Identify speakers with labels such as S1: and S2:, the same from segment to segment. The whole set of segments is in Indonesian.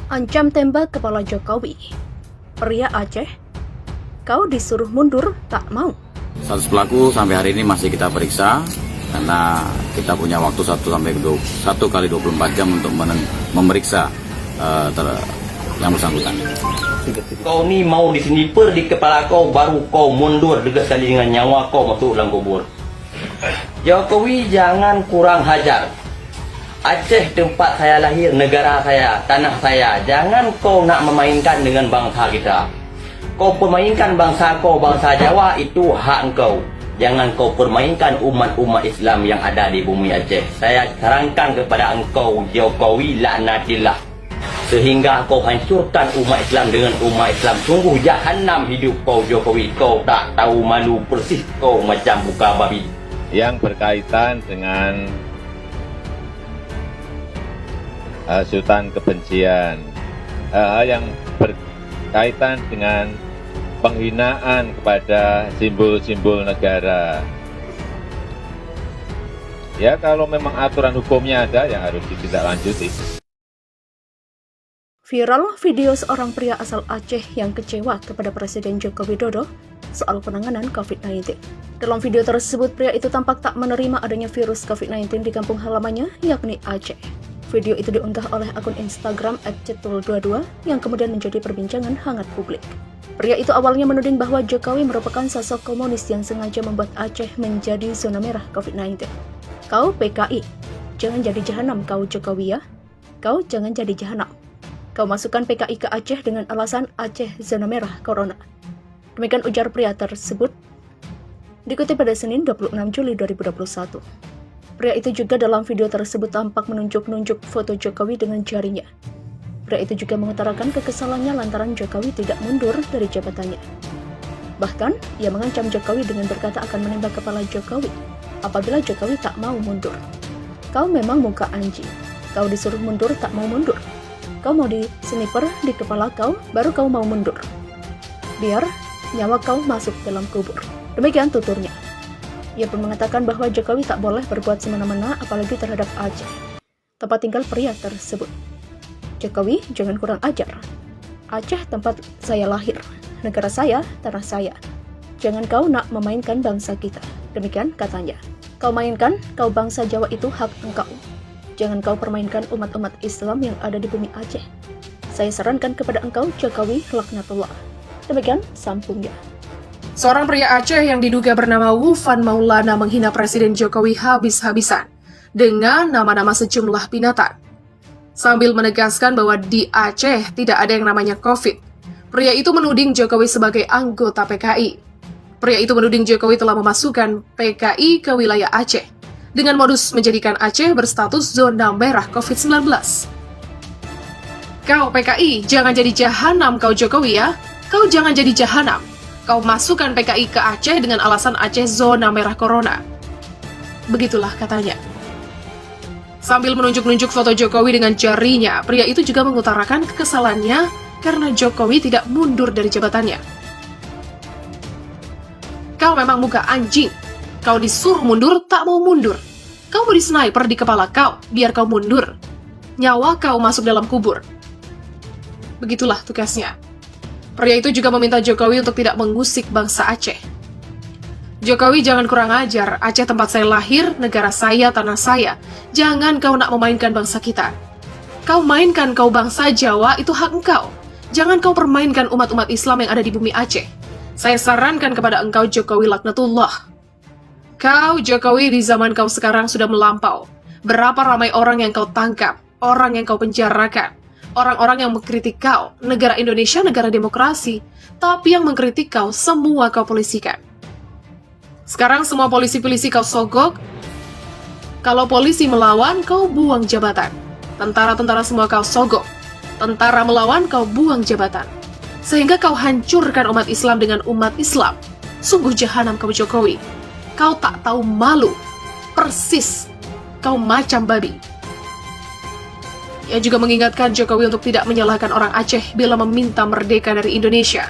S1: Ancam tembak kepala Jokowi. Pria Aceh, kau disuruh mundur tak mau.
S2: Status pelaku sampai hari ini masih kita periksa karena kita punya waktu 1 kali 24 jam untuk memeriksa yang bersangkutan.
S3: Kau ni mau disniper di kepala kau, baru kau mundur dekat sekali dengan nyawa kau masuk dalam kubur. Jokowi jangan kurang hajar. Aceh tempat saya lahir, negara saya, tanah saya. Jangan kau nak memainkan dengan bangsa kita. Kau permainkan bangsa kau, bangsa Jawa, itu hak engkau. Jangan kau permainkan umat-umat Islam yang ada di bumi Aceh. Saya sarankan kepada engkau, Jokowi, laknatillah. Sehingga kau hancurkan umat Islam dengan umat Islam. Sungguh jahanam hidup kau, Jokowi. Kau tak tahu malu, persis kau macam buka babi.
S4: Yang berkaitan dengan hasutan kebencian, yang berkaitan dengan penghinaan kepada simbol-simbol negara. Ya, kalau memang aturan hukumnya ada yang harus ditindaklanjuti.
S1: Viral video seorang pria asal Aceh yang kecewa kepada Presiden Joko Widodo soal penanganan COVID-19. Dalam video tersebut, pria itu tampak tak menerima adanya virus COVID-19 di kampung halamannya, yakni Aceh. Video itu diunggah oleh akun Instagram @cetul22 yang kemudian menjadi perbincangan hangat publik. Pria itu awalnya menuding bahwa Jokowi merupakan sosok komunis yang sengaja membuat Aceh menjadi zona merah COVID-19. Kau PKI, jangan jadi jahanam kau Jokowi ya. Kau jangan jadi jahanam. Kau masukkan PKI ke Aceh dengan alasan Aceh zona merah corona. Demikian ujar pria tersebut, dikutip pada Senin 26 Juli 2021. Pria itu juga dalam video tersebut tampak menunjuk-nunjuk foto Jokowi dengan jarinya. Pria itu juga mengutarakan kekesalannya lantaran Jokowi tidak mundur dari jabatannya. Bahkan, ia mengancam Jokowi dengan berkata akan menembak kepala Jokowi apabila Jokowi tak mau mundur. Kau memang muka anjing. Kau disuruh mundur tak mau mundur. Kau mau di sniper di kepala kau, baru kau mau mundur. Biar nyawa kau masuk dalam kubur. Demikian tuturnya. Ia pun mengatakan bahwa Jokowi tak boleh berbuat semena-mena apalagi terhadap Aceh, tempat tinggal pria tersebut. Jokowi, jangan kurang ajar. Aceh tempat saya lahir, negara saya, tanah saya. Jangan kau nak memainkan bangsa kita. Demikian katanya. Kau mainkan, kau bangsa Jawa itu hak engkau. Jangan kau permainkan umat-umat Islam yang ada di bumi Aceh. Saya sarankan kepada engkau, Jokowi, laknatullah. Demikian sambungnya.
S5: Seorang pria Aceh yang diduga bernama Wufan Maulana menghina Presiden Jokowi habis-habisan dengan nama-nama sejumlah binatang. Sambil menegaskan bahwa di Aceh tidak ada yang namanya COVID. Pria itu menuding Jokowi sebagai anggota PKI. Pria itu menuding Jokowi telah memasukkan PKI ke wilayah Aceh dengan modus menjadikan Aceh berstatus zona merah COVID-19. Kau PKI, jangan jadi jahanam kau Jokowi ya. Kau jangan jadi jahanam. Kau masukkan PKI ke Aceh dengan alasan Aceh zona merah corona. Begitulah katanya. Sambil menunjuk-nunjuk foto Jokowi dengan jarinya, pria itu juga mengutarakan kekesalannya karena Jokowi tidak mundur dari jabatannya. Kau memang muka anjing. Kau disuruh mundur, tak mau mundur. Kau beri sniper di kepala kau, biar kau mundur. Nyawa kau masuk dalam kubur. Begitulah tugasnya. Pria itu juga meminta Jokowi untuk tidak mengusik bangsa Aceh. Jokowi jangan kurang ajar, Aceh tempat saya lahir, negara saya, tanah saya. Jangan kau nak memainkan bangsa kita. Kau mainkan kau bangsa Jawa, itu hak engkau. Jangan kau permainkan umat-umat Islam yang ada di bumi Aceh. Saya sarankan kepada engkau Jokowi laknatullah. Kau Jokowi di zaman kau sekarang sudah melampau. Berapa ramai orang yang kau tangkap, orang yang kau penjarakan. Orang-orang yang mengkritik kau, negara Indonesia negara demokrasi, tapi yang mengkritik kau semua kau polisikan. Sekarang semua polisi-polisi kau sogok. Kalau polisi melawan, kau buang jabatan. Tentara-tentara semua kau sogok. Tentara melawan, kau buang jabatan. Sehingga kau hancurkan umat Islam dengan umat Islam. Sungguh jahanam kau Jokowi. Kau tak tahu malu. Persis. Kau macam babi. Ia juga mengingatkan Jokowi untuk tidak menyalahkan orang Aceh bila meminta merdeka dari Indonesia.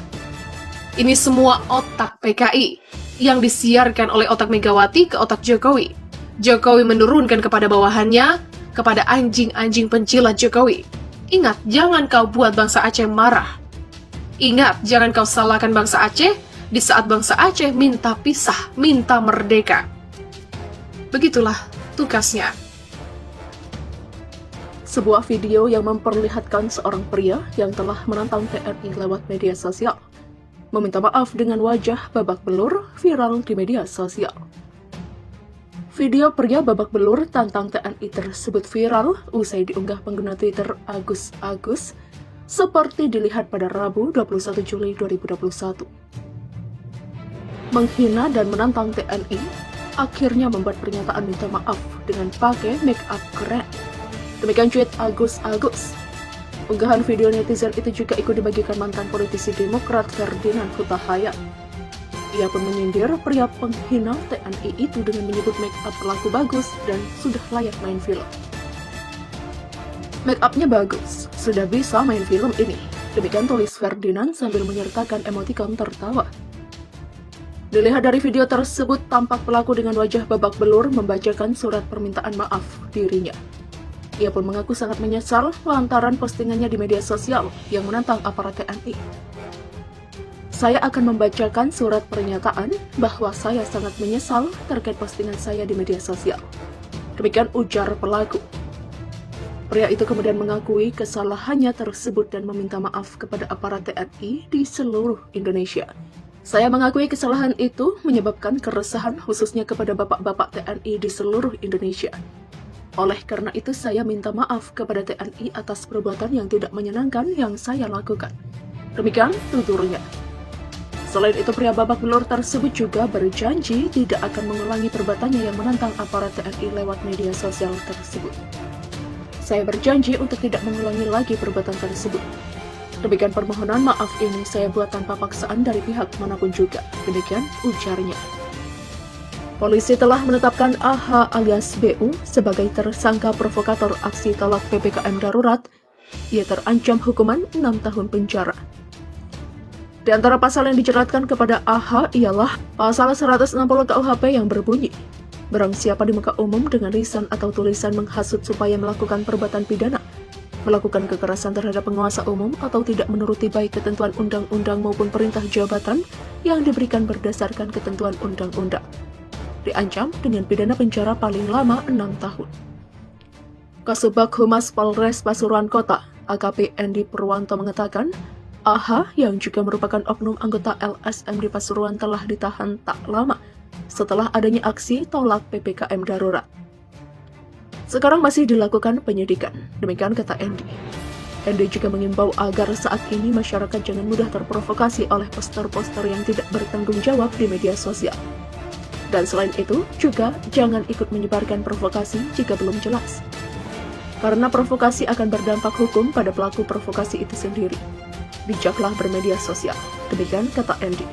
S5: Ini semua otak PKI yang disiarkan oleh otak Megawati ke otak Jokowi. Jokowi menurunkan kepada bawahannya, kepada anjing-anjing penjilat Jokowi. Ingat, jangan kau buat bangsa Aceh marah. Ingat, jangan kau salahkan bangsa Aceh di saat bangsa Aceh minta pisah, minta merdeka. Begitulah tugasnya.
S1: Sebuah video yang memperlihatkan seorang pria yang telah menantang TNI lewat media sosial meminta maaf dengan wajah babak belur viral di media sosial. Video pria babak belur tantang TNI tersebut viral usai diunggah pengguna Twitter Agus seperti dilihat pada Rabu 21 Juli 2021. Menghina dan menantang TNI akhirnya membuat pernyataan minta maaf dengan pakai make up keren. Demikian tweet Agus. Unggahan video netizen itu juga ikut dibagikan mantan politisi Demokrat Ferdinand Huta Hayan. Ia pun menyindir pria penghina TNI itu dengan menyebut make up pelaku bagus dan sudah layak main film. Make upnya bagus, sudah bisa main film ini. Demikian tulis Ferdinand sambil menyertakan emotikon tertawa. Dilihat dari video tersebut, tampak pelaku dengan wajah babak belur membacakan surat permintaan maaf dirinya. Ia pun mengaku sangat menyesal lantaran postingannya di media sosial yang menantang aparat TNI. Saya akan membacakan surat pernyataan bahwa saya sangat menyesal terkait postingan saya di media sosial. Demikian ujar pelaku. Pria itu kemudian mengakui kesalahannya tersebut dan meminta maaf kepada aparat TNI di seluruh Indonesia. Saya mengakui kesalahan itu menyebabkan keresahan khususnya kepada bapak-bapak TNI di seluruh Indonesia. Oleh karena itu saya minta maaf kepada TNI atas perbuatan yang tidak menyenangkan yang saya lakukan. Demikian tuturnya. Selain itu, pria babak belur tersebut juga berjanji tidak akan mengulangi perbuatannya yang menantang aparat TNI lewat media sosial tersebut. Saya berjanji untuk tidak mengulangi lagi perbuatan tersebut. Demikian permohonan maaf ini saya buat tanpa paksaan dari pihak manapun juga. Demikian ujarnya. Polisi telah menetapkan AH alias BU sebagai tersangka provokator aksi tolak PPKM darurat. Ia terancam hukuman 6 tahun penjara. Di antara pasal yang dijeratkan kepada AH ialah pasal 160 KUHP yang berbunyi, barang siapa di muka umum dengan lisan atau tulisan menghasut supaya melakukan perbuatan pidana, melakukan kekerasan terhadap penguasa umum atau tidak menuruti baik ketentuan undang-undang maupun perintah jabatan yang diberikan berdasarkan ketentuan undang-undang, diancam dengan pidana penjara paling lama 6 tahun. Kasubag Humas Polres Pasuruan Kota, AKP Endi Purwanto mengatakan, AH yang juga merupakan oknum anggota LSM di Pasuruan telah ditahan tak lama setelah adanya aksi tolak PPKM darurat. Sekarang masih dilakukan penyidikan, demikian kata Endi. Endi juga mengimbau agar saat ini masyarakat jangan mudah terprovokasi oleh poster-poster yang tidak bertanggung jawab di media sosial. Dan selain itu, juga jangan ikut menyebarkan provokasi jika belum jelas. Karena provokasi akan berdampak hukum pada pelaku provokasi itu sendiri. Bijaklah bermedia sosial. Demikian kata Endi.